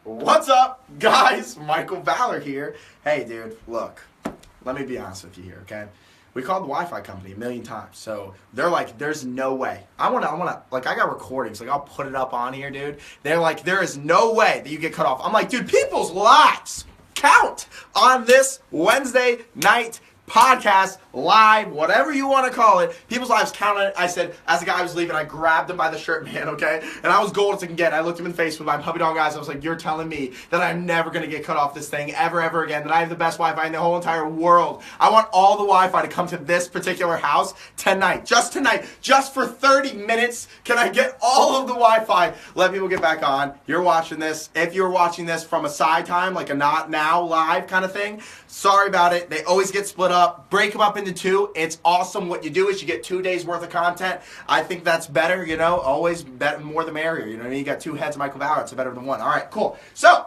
What's up, guys? Michael Valor here. Hey, dude, look, let me be honest with you here, okay? We called the Wi-Fi company a million times, so they're like, there's no way. I got recordings, like, I'll put it up on here, dude. They're like, there is no way that you get cut off. I'm like, dude, people's lives count on this Wednesday night podcast, live, whatever you want to call it. People's lives count on it. I said, as the guy was leaving, I grabbed him by the shirt, man, okay? And I was gold as I can get. I looked him in the face with my puppy dog eyes. I was like, you're telling me that I'm never going to get cut off this thing ever again, that I have the best Wi-Fi in the whole entire world. I want all the Wi-Fi to come to this particular house tonight. Just tonight. Just for 30 minutes, can I get all of the Wi-Fi? Let people get back on. You're watching this. If you're watching this from a side time, like a not now live kind of thing, sorry about it. They always get split up. Break them up into two. It's awesome. What you do is you get 2 days worth of content. I think that's better, you know, always better, more the merrier. You know what I mean? You got two heads of Michael Valor. It's better than one. All right, cool. So,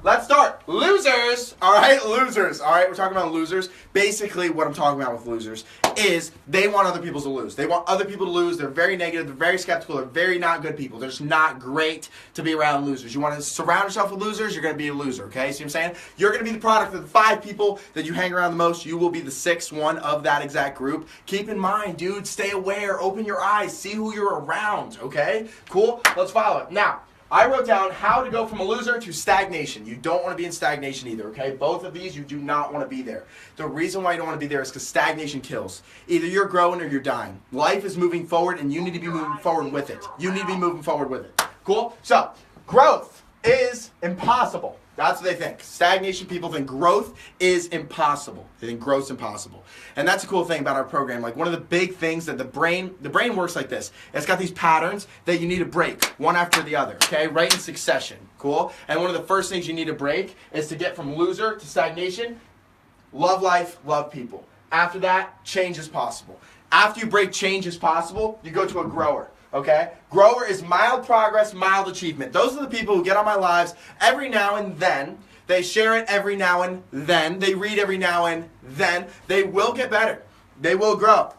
let's start. Losers. All right, losers. All right, we're talking about losers. Basically, what I'm talking about with losers is they want other people to lose. They want other people to lose. They're very negative. They're very skeptical. They're very not good people. They're just not great to be around losers. You want to surround yourself with losers, you're going to be a loser, okay? See what I'm saying? You're going to be the product of the 5 people that you hang around the most. You will be the 6th one of that exact group. Keep in mind, dude, stay aware. Open your eyes. See who you're around, okay? Cool? Let's follow it. Now, I wrote down how to go from a loser to stagnation. You don't want to be in stagnation either, okay? Both of these, you do not want to be there. The reason why you don't want to be there is because stagnation kills. Either you're growing or you're dying. Life is moving forward, and you need to be moving forward with it. You need to be moving forward with it. Cool? So, growth is impossible. That's what they think. Stagnation people think growth is impossible. They think growth's impossible. And that's a cool thing about our program. Like, one of the big things that the brain works like this. It's got these patterns that you need to break one after the other, okay? Right in succession. Cool? And one of the first things you need to break is to get from loser to stagnation. Love life, love people. After that, change is possible. After you break change is possible, you go to a grower. Okay? Grower is mild progress, mild achievement. Those are the people who get on my lives every now and then. They share it every now and then. They read every now and then. They will get better. They will grow.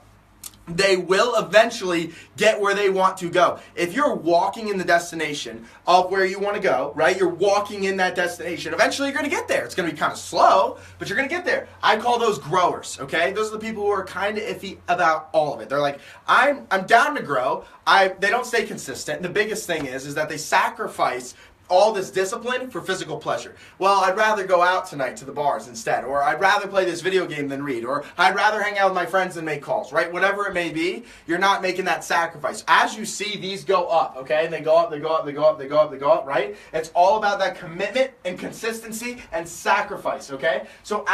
They will eventually get where they want to go. If you're walking in the destination of where you want to go, right? You're walking in that destination. Eventually, you're going to get there. It's going to be kind of slow, but you're going to get there. I call those growers, okay? Those are the people who are kind of iffy about all of it. They're like, I'm down to grow. They don't stay consistent. The biggest thing is that they sacrifice all this discipline for physical pleasure. Well, I'd rather go out tonight to the bars instead, or I'd rather play this video game than read, or I'd rather hang out with my friends than make calls, right? Whatever it may be, you're not making that sacrifice. As you see these go up, okay? And they go up, they go up, they go up, they go up, they go up, right? It's all about that commitment and consistency and sacrifice, okay? So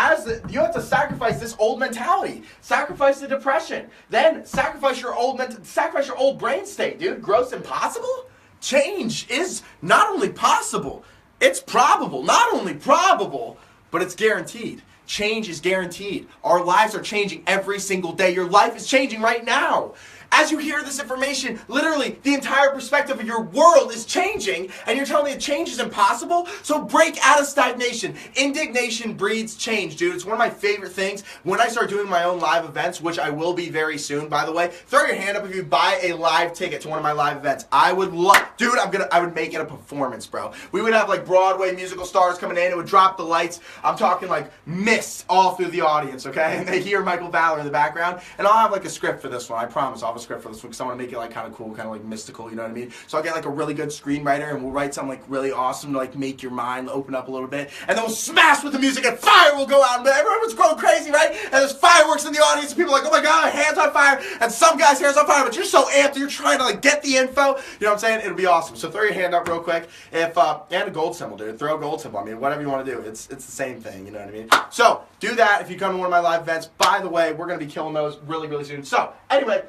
you have to sacrifice this old mentality. Sacrifice the depression. Then sacrifice your old brain state, dude. Growth's impossible? Change is not only possible, it's probable. Not only probable, but it's guaranteed. Change is guaranteed. Our lives are changing every single day. Your life is changing right now. As you hear this information, literally the entire perspective of your world is changing, and you're telling me that change is impossible? So break out of stagnation. Indignation breeds change, dude. It's one of my favorite things. When I start doing my own live events, which I will be very soon, by the way, throw your hand up if you buy a live ticket to one of my live events. I would love, dude, I would make it a performance, bro. We would have like Broadway musical stars coming in. It would drop the lights. I'm talking like mist all through the audience, okay? And they hear Michael Valor in the background. And I'll have like a script for this one. I promise. I'll have a script for this one because I want to make it like kind of cool, kind of like mystical, you know what I mean? So I'll get like a really good screenwriter and we'll write something like really awesome to like make your mind open up a little bit. And then we'll smash with the music and fire will go out and everyone's going crazy, right? And there's fireworks in the audience and people are like, oh my God, hands on fire. And some guy's hair's on fire, but you're so amped, you're trying to like get the info. You know what I'm saying? It'll be awesome. So throw your hand up real quick. And a gold symbol, dude. Throw a gold symbol. I mean, whatever you want to do. It's the same thing, you know what I mean? So do that if you come to one of my live events. By the way, we're going to be killing those really, really soon. So anyway,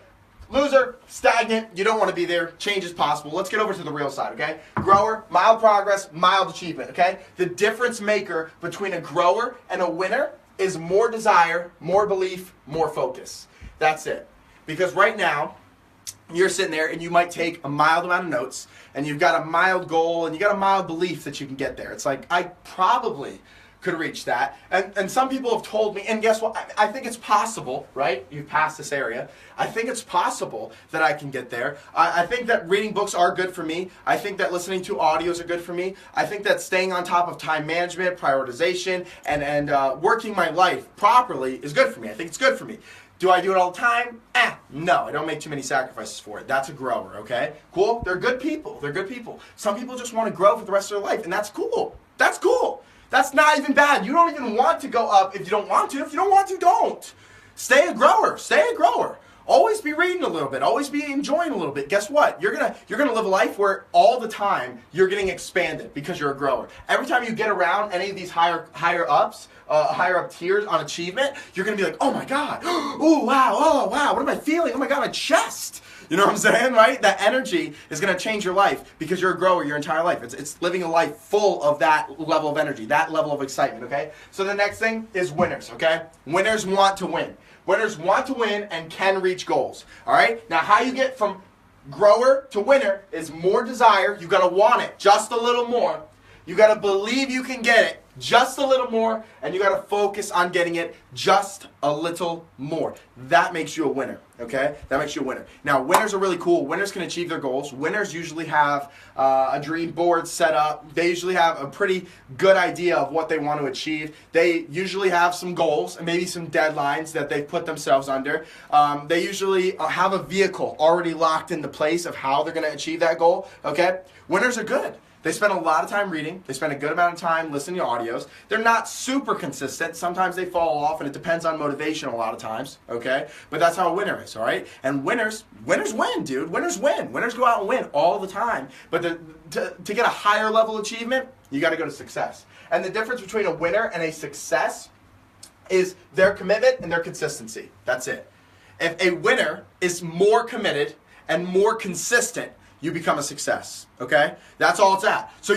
loser, stagnant, you don't want to be there. Change is possible. Let's get over to the real side, okay? Grower, mild progress, mild achievement, okay? The difference maker between a grower and a winner is more desire, more belief, more focus. That's it. Because right now, you're sitting there and you might take a mild amount of notes and you've got a mild goal and you got a mild belief that you can get there. It's like, I probably could reach that. And some people have told me, and guess what? I think it's possible, right? You've passed this area. I think it's possible that I can get there. I think that reading books are good for me. I think that listening to audios are good for me. I think that staying on top of time management, prioritization, and working my life properly is good for me. I think it's good for me. Do I do it all the time? No, I don't make too many sacrifices for it. That's a grower, okay? Cool? They're good people. They're good people. Some people just want to grow for the rest of their life, and that's cool. That's cool. That's not even bad. You don't even want to go up if you don't want to. If you don't want to, don't. Stay a grower. Stay a grower. Always be reading a little bit. Always be enjoying a little bit. Guess what? You're gonna live a life where all the time you're getting expanded because you're a grower. Every time you get around any of these higher up tiers on achievement, you're gonna be like, oh my God, oh wow, what am I feeling? Oh my God, my chest. You know what I'm saying, right? That energy is going to change your life because you're a grower your entire life. It's living a life full of that level of energy, that level of excitement, okay? So the next thing is winners, okay? Winners want to win. Winners want to win and can reach goals, all right? Now, how you get from grower to winner is more desire. You got to want it just a little more. You got to believe you can get it just a little more, and you got to focus on getting it just a little more. That makes you a winner, okay? That makes you a winner. Now, winners are really cool. Winners can achieve their goals. Winners usually have a dream board set up. They usually have a pretty good idea of what they want to achieve. They usually have some goals and maybe some deadlines that they've put themselves under. They usually have a vehicle already locked into place of how they're going to achieve that goal, okay? Winners are good. They spend a lot of time reading. They spend a good amount of time listening to audios. They're not super consistent. Sometimes they fall off, and it depends on motivation a lot of times, okay? But that's how a winner is, all right? And winners win, dude. Winners win. Winners go out and win all the time. But to get a higher level achievement, you got to go to success. And the difference between a winner and a success is their commitment and their consistency. That's it. If a winner is more committed and more consistent, you become a success, okay? That's all it's at. So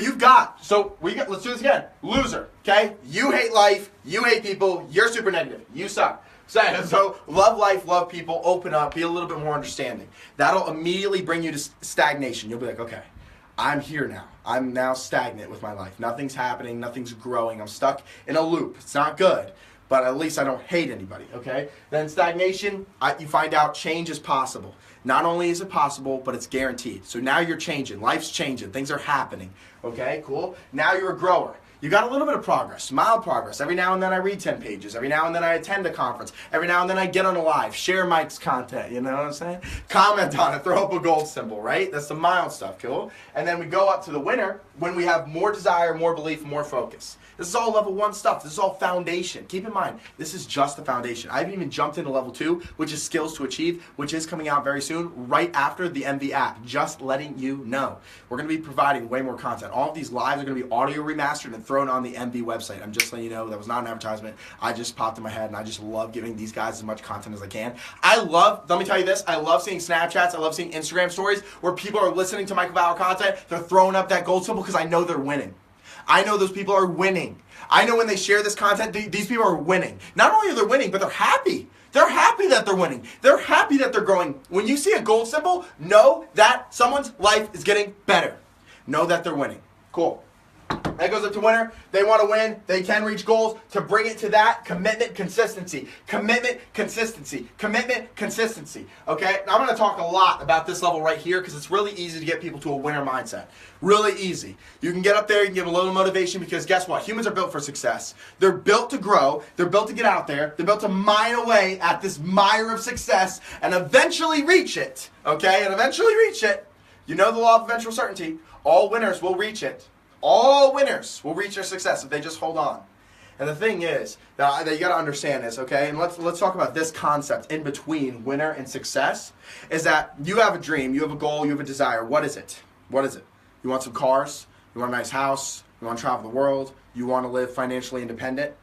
let's do this again. Loser, okay? You hate life, you hate people, you're super negative, you suck. So love life, love people, open up, be a little bit more understanding. That'll immediately bring you to stagnation. You'll be like, okay, I'm here now. I'm now stagnant with my life. Nothing's happening, nothing's growing. I'm stuck in a loop. It's not good. But at least I don't hate anybody, okay? Then stagnation, you find out change is possible. Not only is it possible, but it's guaranteed. So now you're changing. Life's changing. Things are happening, okay? Cool. Now you're a grower. You got a little bit of progress, mild progress. Every now and then I read 10 pages. Every now and then I attend a conference. Every now and then I get on a live, share Mike's content, you know what I'm saying? Comment on it, throw up a gold symbol, right? That's the mild stuff, cool? And then we go up to the winner when we have more desire, more belief, more focus. This is all level 1 stuff. This is all foundation. Keep in mind, this is just the foundation. I haven't even jumped into level 2, which is skills to achieve, which is coming out very soon, right after the MV app. Just letting you know. We're going to be providing way more content. All of these lives are going to be audio remastered and thrown on the MV website. I'm just letting you know that was not an advertisement. I just popped in my head, and I just love giving these guys as much content as I can. Let me tell you this, I love seeing Snapchats, I love seeing Instagram stories where people are listening to Michael Bauer content, they're throwing up that gold symbol because I know they're winning. I know those people are winning. I know when they share this content, these people are winning. Not only are they winning, but they're happy. They're happy that they're winning. They're happy that they're growing. When you see a gold symbol, know that someone's life is getting better. Know that they're winning. Cool. That goes up to winner. They want to win. They can reach goals. To bring it to that, commitment, consistency. Commitment, consistency. Commitment, consistency. Okay? Now I'm going to talk a lot about this level right here because it's really easy to get people to a winner mindset. Really easy. You can get up there, you can give a little motivation because guess what? Humans are built for success. They're built to grow. They're built to get out there. They're built to mine away at this mire of success and eventually reach it. Okay? And eventually reach it. You know the law of eventual certainty. All winners will reach it. All winners will reach their success if they just hold on. And the thing is that you got to understand is, okay, and let's talk about this concept in between winner and success, is that you have a dream, you have a goal, you have a desire. What is it? What is it? You want some cars, you want a nice house, you want to travel the world, you want to live financially independent,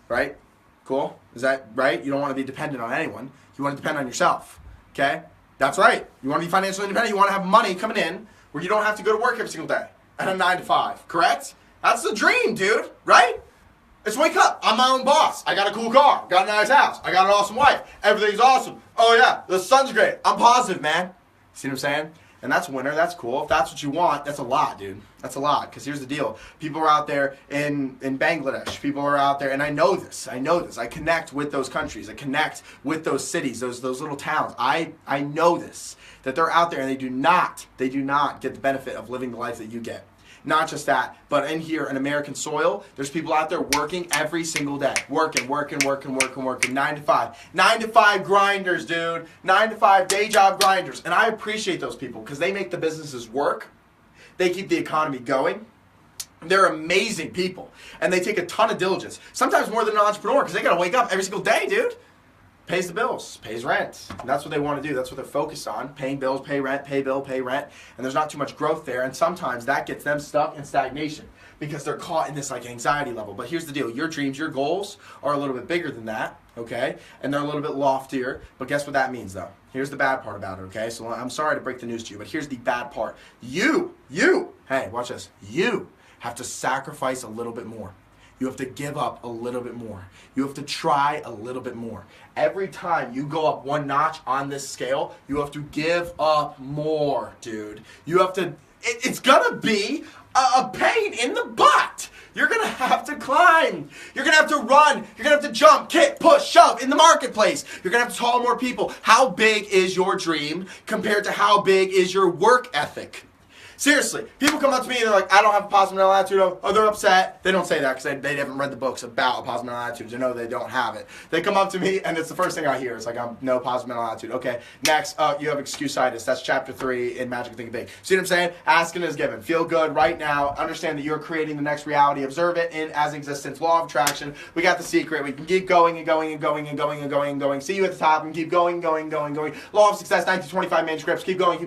right? Cool? Is that right? You don't want to be dependent on anyone. You want to depend on yourself, okay? That's right. You want to be financially independent. You want to have money coming in where you don't have to go to work every single day. At a 9 to 5, correct? That's the dream, dude, right? Let's wake up. I'm my own boss. I got a cool car. Got a nice house. I got an awesome wife. Everything's awesome. Oh, yeah, the sun's great. I'm positive, man. See what I'm saying? And that's winter. That's cool. If that's what you want, that's a lot, dude. That's a lot. Because here's the deal. People are out there in Bangladesh. People are out there, and I know this. I connect with those countries. I connect with those cities, those little towns. I know this, that they're out there and they do not get the benefit of living the life that you get. Not just that, but in here in American soil, there's people out there working every single day. Working, 9 to 5. 9 to 5 grinders, dude. 9 to 5 day job grinders. And I appreciate those people because they make the businesses work. They keep the economy going. They're amazing people. And they take a ton of diligence. Sometimes more than an entrepreneur because they got to wake up every single day, dude. Pays the bills, pays rent. And that's what they want to do. That's what they're focused on. Paying bills, pay rent, pay bill, pay rent. And there's not too much growth there. And sometimes that gets them stuck in stagnation because they're caught in this like anxiety level. But here's the deal. Your dreams, your goals are a little bit bigger than that, okay? And they're a little bit loftier. But guess what that means, though? Here's the bad part about it, okay? So I'm sorry to break the news to you, but here's the bad part. You, hey, watch this. You have to sacrifice a little bit more. You have to give up a little bit more. You have to try a little bit more. Every time you go up one notch on this scale, you have to give up more, dude. You have to, it's gonna be a pain in the butt. You're gonna have to climb. You're gonna have to run. You're gonna have to jump, kick, push, shove in the marketplace. You're gonna have to tell more people. How big is your dream compared to how big is your work ethic? Seriously, people come up to me and they're like, I don't have a positive mental attitude. Oh, they're upset. They don't say that because they haven't read the books about a positive mental attitude. They know they don't have it. They come up to me and it's the first thing I hear. It's like, I'm no positive mental attitude. Okay, next, you have excusitis. That's chapter 3 in Magic Think Big. See what I'm saying? Asking is given. Feel good right now. Understand that you're creating the next reality. Observe it in as existence. Law of attraction. We got the secret. We can keep going and going and going and going and going and going. See you at the top and keep going. Law of success, 1925 manuscripts. Keep going.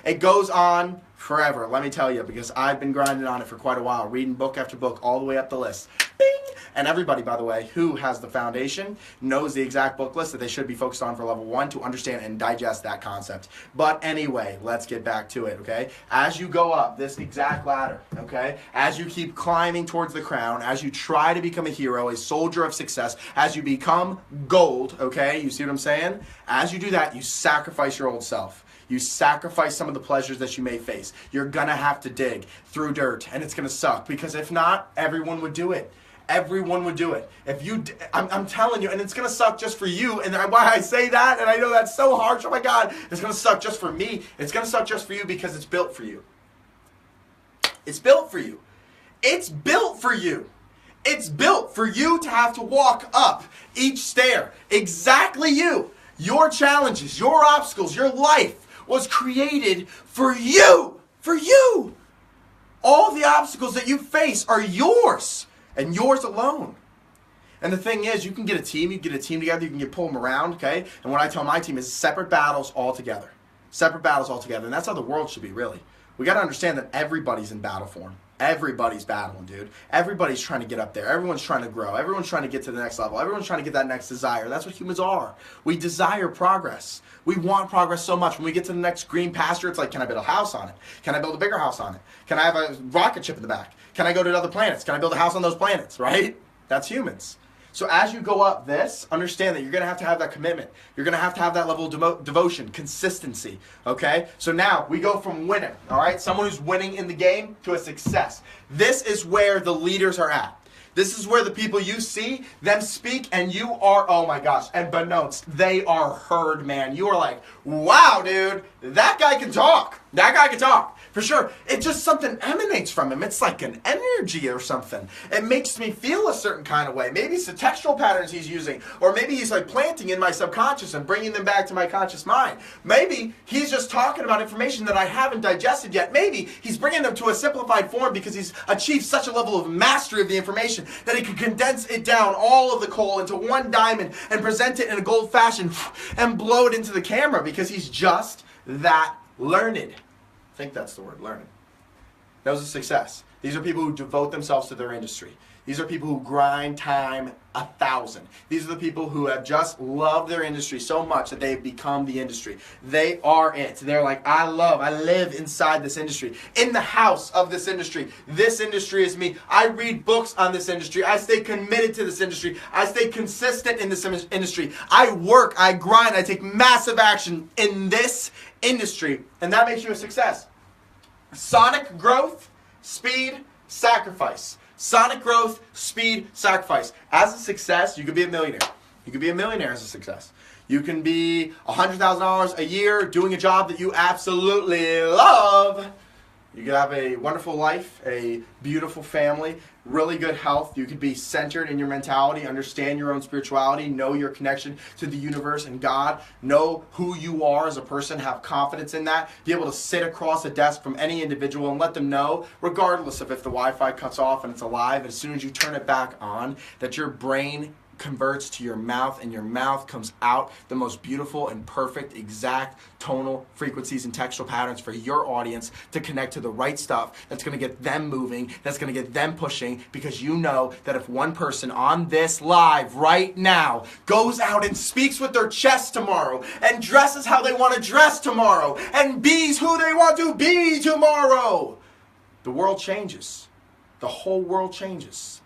It goes on forever, let me tell you, because I've been grinding on it for quite a while, reading book after book all the way up the list. Bing! And everybody, by the way, who has the foundation knows the exact book list that they should be focused on for level 1 to understand and digest that concept. But anyway, let's get back to it, okay? As you go up this exact ladder, okay, as you keep climbing towards the crown, as you try to become a hero, a soldier of success, as you become gold, okay, you see what I'm saying? As you do that, you sacrifice your old self. You sacrifice some of the pleasures that you may face. You're going to have to dig through dirt, and it's going to suck, because if not, everyone would do it. Everyone would do it. If you, I'm telling you, and it's going to suck just for you, and why I say that, and I know that's so harsh, oh my God, it's going to suck just for me. It's going to suck just for you because it's built for you. It's built for you. It's built for you. It's built for you to have to walk up each stair. Exactly you. Your challenges, your obstacles, your life was created for you. For you. All the obstacles that you face are yours. And yours alone. And the thing is, you can get a team. You can get a team together. You can pull them around, okay? And what I tell my team is separate battles altogether. Separate battles altogether. And that's how the world should be, really. We got to understand that everybody's in battle form. Everybody's battling, dude. Everybody's trying to get up there. Everyone's trying to grow. Everyone's trying to get to the next level. Everyone's trying to get that next desire. That's what humans are. We desire progress. We want progress so much. When we get to the next green pasture, it's like, can I build a house on it? Can I build a bigger house on it? Can I have a rocket ship in the back? Can I go to other planets? Can I build a house on those planets, right? That's humans. So as you go up this, understand that you're going to have that commitment. You're going to have that level of devotion, consistency, okay? So now we go from winning, all right? Someone who's winning in the game to a success. This is where the leaders are at. This is where the people you see them speak, and you are, oh my gosh, and beknownst, they are heard, man. You are like, wow, dude, that guy can talk. That guy can talk. For sure. It just something emanates from him. It's like an energy or something. It makes me feel a certain kind of way. Maybe it's the textual patterns he's using, or maybe he's like planting in my subconscious and bringing them back to my conscious mind. Maybe he's just talking about information that I haven't digested yet. Maybe he's bringing them to a simplified form because he's achieved such a level of mastery of the information that he can condense it down, all of the coal, into one diamond and present it in a gold fashion and blow it into the camera because he's just that learned. I think that's the word, learning. That was a success. These are people who devote themselves to their industry. These are people who grind time 1,000. These are the people who have just loved their industry so much that they've become the industry. They are it. They're like, I live inside this industry, in the house of this industry. This industry is me. I read books on this industry. I stay committed to this industry. I stay consistent in this industry. I work, I grind, I take massive action in this industry. And that makes you a success. Sonic growth, speed, sacrifice. Sonic growth, speed, sacrifice. As a success, you could be a millionaire. You could be a millionaire as a success. You can be $100,000 a year doing a job that you absolutely love. You could have a wonderful life, a beautiful family, really good health. You could be centered in your mentality, understand your own spirituality, know your connection to the universe and God, know who you are as a person, have confidence in that, be able to sit across a desk from any individual and let them know, regardless of if the Wi-Fi cuts off and it's alive, as soon as you turn it back on, that your brain converts to your mouth, and your mouth comes out the most beautiful and perfect exact tonal frequencies and textual patterns for your audience to connect to the right stuff that's going to get them moving, that's going to get them pushing, because you know that if one person on this live right now goes out and speaks with their chest tomorrow and dresses how they want to dress tomorrow and bees who they want to be tomorrow, the world changes. The whole world changes.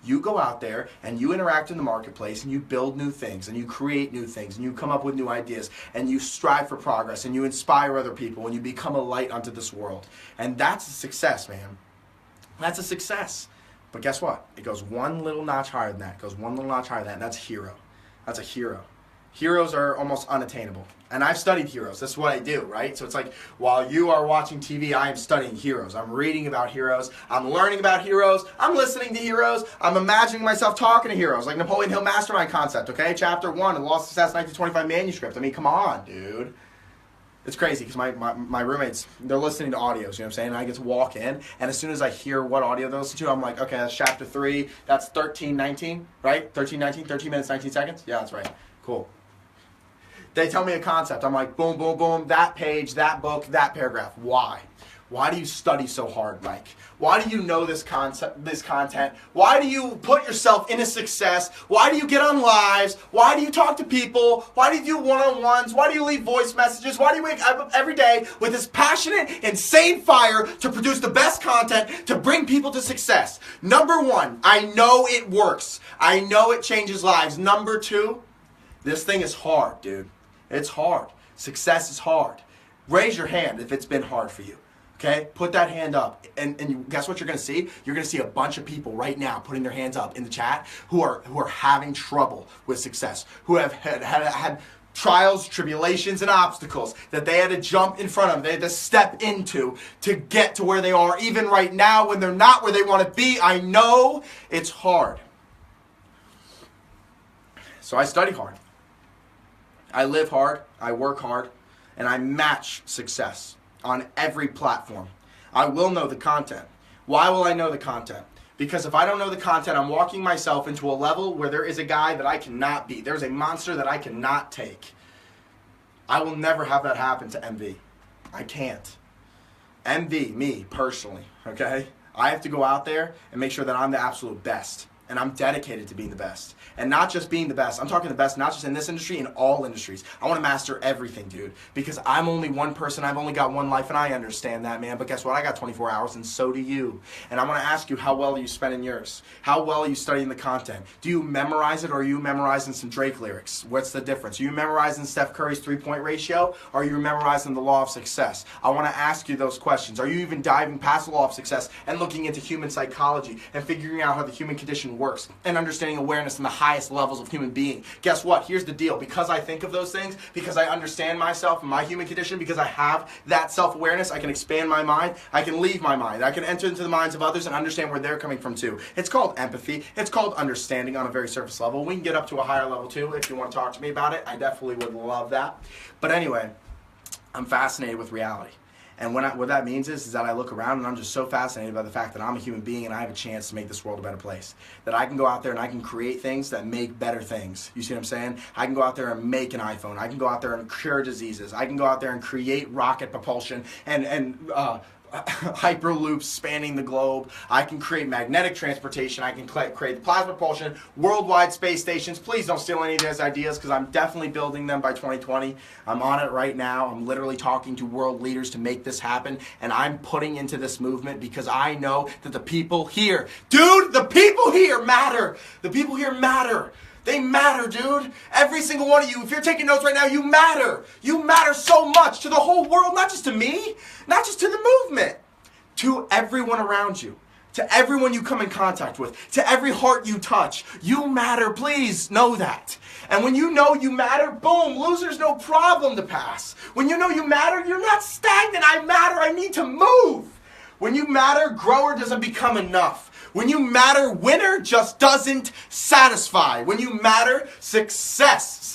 You go out there and you interact in the marketplace and you build new things and you create new things and you come up with new ideas and you strive for progress and you inspire other people and you become a light unto this world. And that's a success, man. That's a success. But guess what? It goes one little notch higher than that. It goes one little notch higher than that. And that's hero. That's a hero. Heroes are almost unattainable. And I've studied heroes. That's what I do, right? So it's like, while you are watching TV, I am studying heroes. I'm reading about heroes. I'm learning about heroes. I'm listening to heroes. I'm imagining myself talking to heroes, like Napoleon Hill Mastermind concept, okay? Chapter 1, The Law of Success 1925 manuscript. I mean, come on, dude. It's crazy because my roommates, they're listening to audios, you know what I'm saying? And I get to walk in, and as soon as I hear what audio they listen to, I'm like, okay, that's chapter 3. That's 13:19, right? 13:19, 13 minutes, 19 seconds? Yeah, that's right. Cool. They tell me a concept. I'm like, boom, boom, boom, that page, that book, that paragraph. Why? Why do you study so hard, Mike? Why do you know this content? Why do you put yourself into success? Why do you get on lives? Why do you talk to people? Why do you do one-on-ones? Why do you leave voice messages? Why do you wake up every day with this passionate, insane fire to produce the best content to bring people to success? Number 1, I know it works. I know it changes lives. Number 2, this thing is hard, dude. It's hard. Success is hard. Raise your hand if it's been hard for you. Okay? Put that hand up. And guess what you're going to see? You're going to see a bunch of people right now putting their hands up in the chat who are having trouble with success, who have had trials, tribulations, and obstacles that they had to jump in front of, they had to step into to get to where they are. Even right now when they're not where they want to be, I know it's hard. So I study hard. I live hard, I work hard, and I match success on every platform. I will know the content. Why will I know the content? Because if I don't know the content, I'm walking myself into a level where there is a guy that I cannot be. There's a monster that I cannot take. I will never have that happen to MV. I can't. MV, me, personally, okay? I have to go out there and make sure that I'm the absolute best. And I'm dedicated to being the best. And not just being the best. I'm talking the best not just in this industry, in all industries. I want to master everything, dude. Because I'm only one person. I've only got one life, and I understand that, man. But guess what? I got 24 hours, and so do you. And I want to ask you, how well are you spending yours? How well are you studying the content? Do you memorize it, or are you memorizing some Drake lyrics? What's the difference? Are you memorizing Steph Curry's three-point ratio, or are you memorizing the law of success? I want to ask you those questions. Are you even diving past the law of success and looking into human psychology and figuring out how the human condition works and understanding awareness in the highest levels of human being? Guess what? Here's the deal. Because I think of those things, because I understand myself and my human condition, because I have that self-awareness, I can expand my mind, I can leave my mind, I can enter into the minds of others and understand where they're coming from too. It's called empathy. It's called understanding on a very surface level. We can get up to a higher level too if you want to talk to me about it. I definitely would love that. But anyway, I'm fascinated with reality. And what that means is that I look around and I'm just so fascinated by the fact that I'm a human being and I have a chance to make this world a better place. That I can go out there and I can create things that make better things. You see what I'm saying? I can go out there and make an iPhone. I can go out there and cure diseases. I can go out there and create rocket propulsion and hyperloops spanning the globe. I can create magnetic transportation. I can create plasma propulsion, worldwide space stations. Please don't steal any of those ideas because I'm definitely building them by 2020. I'm on it right now. I'm literally talking to world leaders to make this happen, and I'm putting into this movement because I know that the people here, dude, the people here matter. The people here matter. They matter, dude. Every single one of you, if you're taking notes right now, you matter. You matter so much to the whole world, not just to me, not just to the movement, to everyone around you, to everyone you come in contact with, to every heart you touch. You matter, please know that. And when you know you matter, boom, loser's no problem to pass. When you know you matter, you're not stagnant. I matter, I need to move. When you matter, grower doesn't become enough. When you matter, winner just doesn't satisfy. When you matter, success,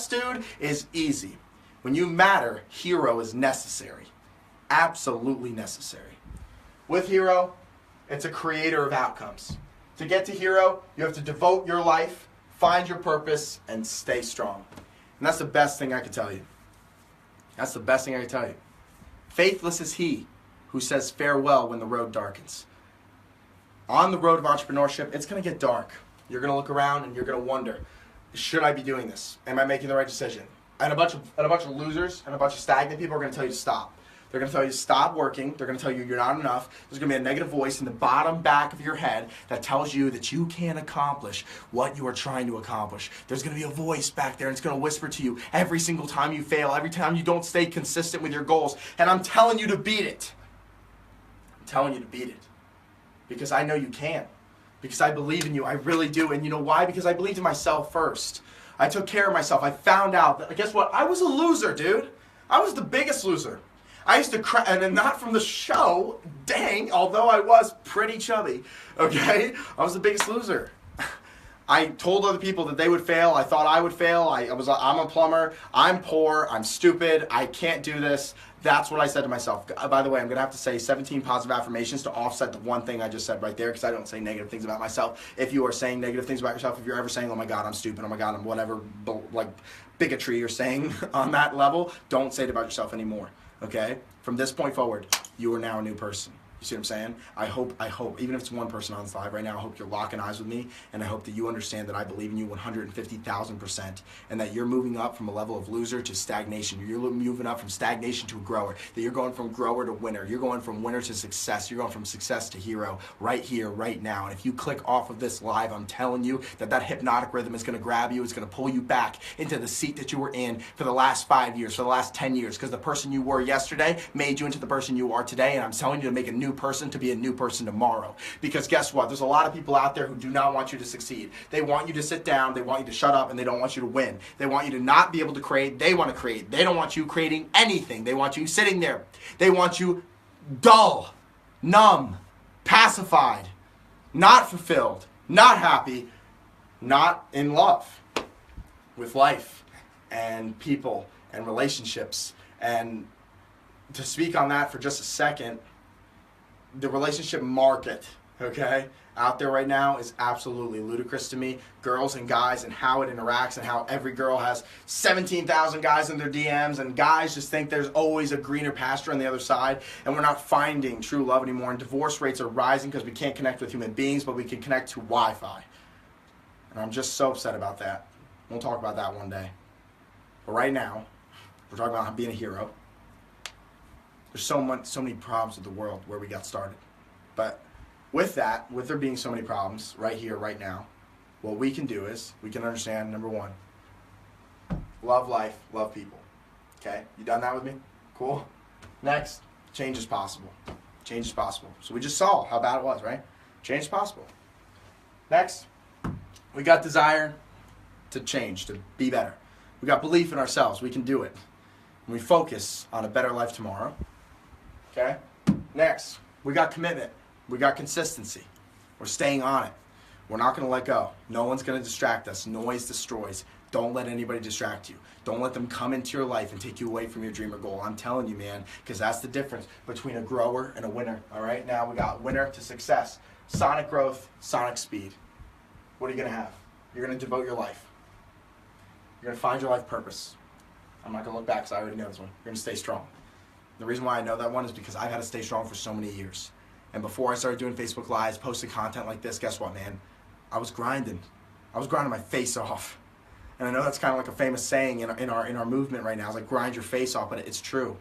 dude, is easy. When you matter, hero is necessary. Absolutely necessary. With hero, it's a creator of outcomes. To get to hero, you have to devote your life, find your purpose, and stay strong. And that's the best thing I can tell you. That's the best thing I can tell you. Faithless is he who says farewell when the road darkens. On the road of entrepreneurship, it's going to get dark. You're going to look around and you're going to wonder, should I be doing this? Am I making the right decision? And a bunch of losers and a bunch of stagnant people are going to tell you to stop. They're going to tell you to stop working. They're going to tell you you're not enough. There's going to be a negative voice in the bottom back of your head that tells you that you can't accomplish what you are trying to accomplish. There's going to be a voice back there and it's going to whisper to you every single time you fail, every time you don't stay consistent with your goals. And I'm telling you to beat it. I'm telling you to beat it. Because I know you can. Because I believe in you. I really do. And you know why? Because I believed in myself first. I took care of myself. I found out that, guess what? I was a loser, dude. I was the biggest loser. I used to cry, and not from the show, dang, although I was pretty chubby, okay? I was the biggest loser. I told other people that they would fail. I thought I would fail. I'm a plumber. I'm poor. I'm stupid. I can't do this. That's what I said to myself. By the way, I'm going to have to say 17 positive affirmations to offset the one thing I just said right there because I don't say negative things about myself. If you are saying negative things about yourself, if you're ever saying, oh my God, I'm stupid, oh my God, I'm whatever, like bigotry you're saying on that level, don't say it about yourself anymore, okay? From this point forward, you are now a new person. You see what I'm saying? I hope, even if it's one person on this live right now, I hope you're locking eyes with me, and I hope that you understand that I believe in you 150,000%, and that you're moving up from a level of loser to stagnation. You're moving up from stagnation to a grower, that you're going from grower to winner. You're going from winner to success. You're going from success to hero right here, right now. And if you click off of this live, I'm telling you that hypnotic rhythm is going to grab you. It's going to pull you back into the seat that you were in for the last 5 years, for the last 10 years, because the person you were yesterday made you into the person you are today, and I'm telling you to make a new person to be a new person tomorrow. Because guess what? There's a lot of people out there who do not want you to succeed. They want you to sit down, they want you to shut up, and they don't want you to win. They want you to not be able to create. They want to create. They don't want you creating anything. They want you sitting there. They want you dull, numb, pacified, not fulfilled, not happy, not in love with life and people and relationships. And to speak on that for just a second, the relationship market, okay, out there right now is absolutely ludicrous to me. Girls and guys and how it interacts and how every girl has 17,000 guys in their DMs, and guys just think there's always a greener pasture on the other side, and we're not finding true love anymore. And divorce rates are rising because we can't connect with human beings, but we can connect to Wi-Fi. And I'm just so upset about that. We'll talk about that one day. But right now, we're talking about being a hero. There's so many problems with the world where we got started. But with that, with there being so many problems right here, right now, what we can do is we can understand, number one, love life, love people. Okay? You done that with me? Cool? Next, change is possible. Change is possible. So we just saw how bad it was, right? Change is possible. Next, we got desire to change, to be better. We got belief in ourselves. We can do it. And we focus on a better life tomorrow. Okay? Next, we got commitment. We got consistency. We're staying on it. We're not going to let go. No one's going to distract us. Noise destroys. Don't let anybody distract you. Don't let them come into your life and take you away from your dream or goal. I'm telling you, man, because that's the difference between a grower and a winner. All right? Now we got winner to success. Sonic growth, sonic speed. What are you going to have? You're going to devote your life. You're going to find your life purpose. I'm not going to look back because I already know this one. You're going to stay strong. The reason why I know that one is because I've had to stay strong for so many years. And before I started doing Facebook Lives, posting content like this, guess what, man? I was grinding. I was grinding my face off. And I know that's kind of like a famous saying in our movement right now. It's like, grind your face off, but it's true.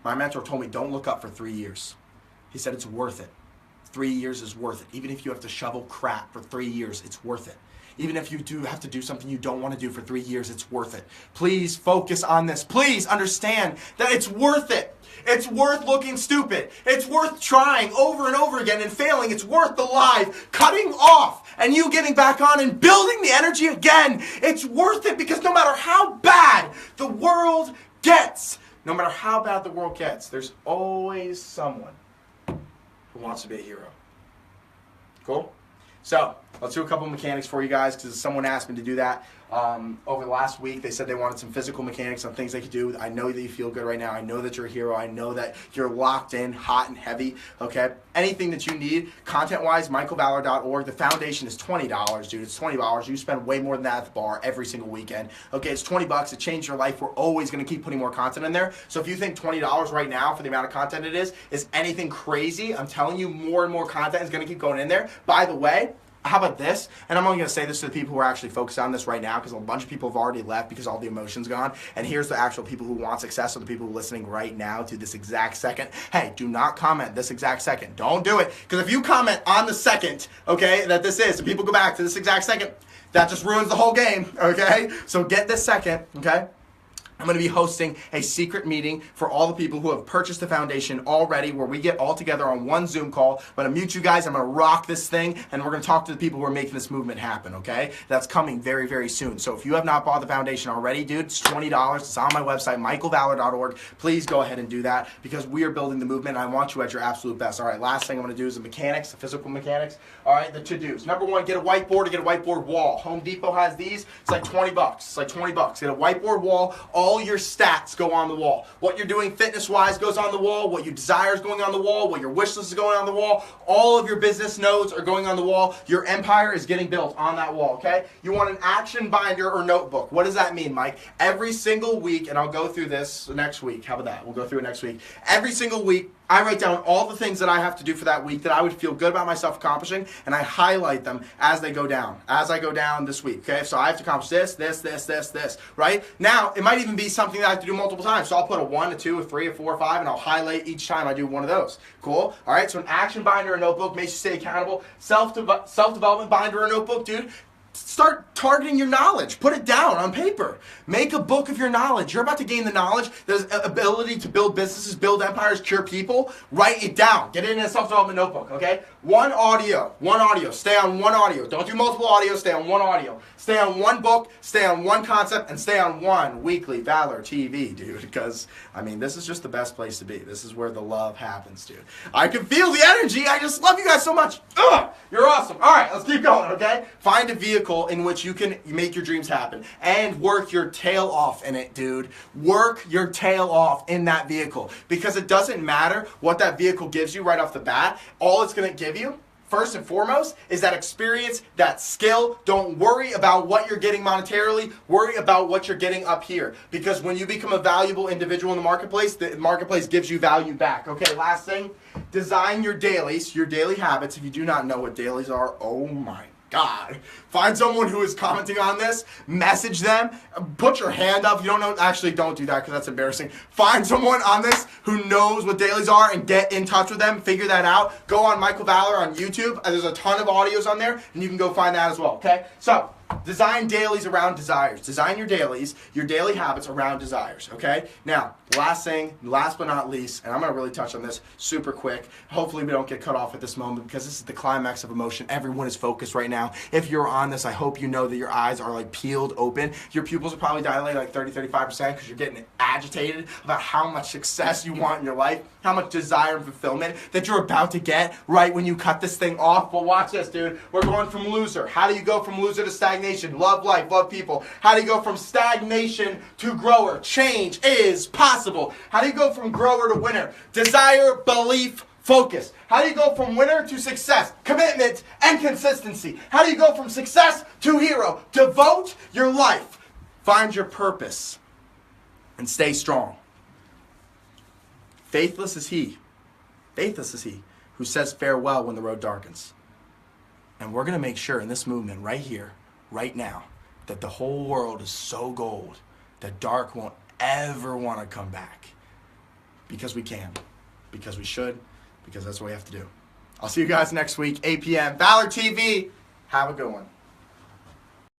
My mentor told me, don't look up for 3 years. He said it's worth it. 3 years is worth it. Even if you have to shovel crap for 3 years, it's worth it. Even if you do have to do something you don't want to do for 3 years, it's worth it. Please focus on this. Please understand that it's worth it. It's worth looking stupid. It's worth trying over and over again and failing. It's worth the live cutting off and you getting back on and building the energy again. It's worth it, because no matter how bad the world gets, there's always someone who wants to be a hero. Cool? So, let's do a couple mechanics for you guys, because someone asked me to do that over the last week. They said they wanted some physical mechanics on things they could do. I know that you feel good right now. I know that you're a hero. I know that you're locked in, hot and heavy, okay? Anything that you need, content-wise, michaelvalor.org. The foundation is $20, dude. It's $20. You spend way more than that at the bar every single weekend. Okay, it's $20. It changed your life. We're always going to keep putting more content in there. So if you think $20 right now for the amount of content it is anything crazy, I'm telling you, more and more content is going to keep going in there. By the way, how about this? And I'm only going to say this to the people who are actually focused on this right now, because a bunch of people have already left because all the emotion's gone. And here's the actual people who want success, or the people listening right now to this exact second. Hey, do not comment this exact second. Don't do it. Because if you comment on the second, okay, that this is, and people go back to this exact second, that just ruins the whole game, okay? So get this second, okay? I'm going to be hosting a secret meeting for all the people who have purchased the foundation already, where we get all together on one Zoom call. I'm going to mute you guys. I'm going to rock this thing, and we're going to talk to the people who are making this movement happen, okay? That's coming very, very soon. So if you have not bought the foundation already, dude, it's $20. It's on my website, michaelvalor.org. Please go ahead and do that, because we are building the movement, and I want you at your absolute best. All right, last thing I'm going to do is the mechanics, the physical mechanics. All right, the to-dos. Number one, get a whiteboard or get a whiteboard wall. Home Depot has these. It's like $20. It's like $20. Get a whiteboard wall. All your stats go on the wall. What you're doing fitness-wise goes on the wall. What you desire is going on the wall. What your wish list is going on the wall. All of your business nodes are going on the wall. Your empire is getting built on that wall, okay? You want an action binder or notebook. What does that mean, Mike? Every single week, and I'll go through this next week. How about that? We'll go through it next week. Every single week, I write down all the things that I have to do for that week that I would feel good about myself accomplishing, and I highlight them as they go down, as I go down this week, okay? So I have to accomplish this, right? Now, it might even be something that I have to do multiple times, so I'll put a 1, a 2, a 3, a 4, a 5, and I'll highlight each time I do one of those. Cool? All right, so an action binder or notebook makes you stay accountable. Self-development binder or notebook, dude. Start targeting your knowledge. Put it down on paper. Make a book of your knowledge. You're about to gain the knowledge. There's ability to build businesses, build empires, cure people. Write it down. Get it in a self-development notebook, okay? One audio. Stay on one audio. Don't do multiple audios. Stay on one audio. Stay on one book. Stay on one concept. And stay on one weekly Valor TV, dude. Because, I mean, this is just the best place to be. This is where the love happens, dude. I can feel the energy. I just love you guys so much. Ugh, you're awesome. All right, let's keep going, okay? Find a vehicle in which you can make your dreams happen, and work your tail off in it, dude. Work your tail off in that vehicle, because it doesn't matter what that vehicle gives you right off the bat. All it's going to give you, first and foremost, is that experience, that skill. Don't worry about what you're getting monetarily. Worry about what you're getting up here, because when you become a valuable individual in the marketplace gives you value back. Okay, last thing, design your dailies, your daily habits. If you do not know what dailies are, oh my God. Find someone who is commenting on this, message them, put your hand up. If you don't know, actually don't do that, because that's embarrassing. Find someone on this who knows what dailies are and get in touch with them, figure that out. Go on Michael Valor on YouTube, and there's a ton of audios on there, and you can go find that as well, okay? So, design dailies around desires. Design your dailies, your daily habits around desires, okay? Now, last thing, last but not least, and I'm going to really touch on this super quick. Hopefully we don't get cut off at this moment, because this is the climax of emotion. Everyone is focused right now. If you're on this, I hope you know that your eyes are like peeled open. Your pupils are probably dilated like 30-35% because you're getting agitated about how much success you want in your life, how much desire and fulfillment that you're about to get right when you cut this thing off. But watch this, dude. We're going from loser. How do you go from loser to stagnation? Love life, love people. How do you go from stagnation to grower? Change is possible. How do you go from grower to winner? Desire, belief, focus. How do you go from winner to success? Commitment and consistency. How do you go from success to hero? Devote your life. Find your purpose and stay strong. Faithless is he who says farewell when the road darkens. And we're going to make sure in this movement right here, right now, that the whole world is so gold that dark won't ever want to come back. Because we can. Because we should. Because that's what we have to do. I'll see you guys next week, 8 p.m. Valor TV. Have a good one.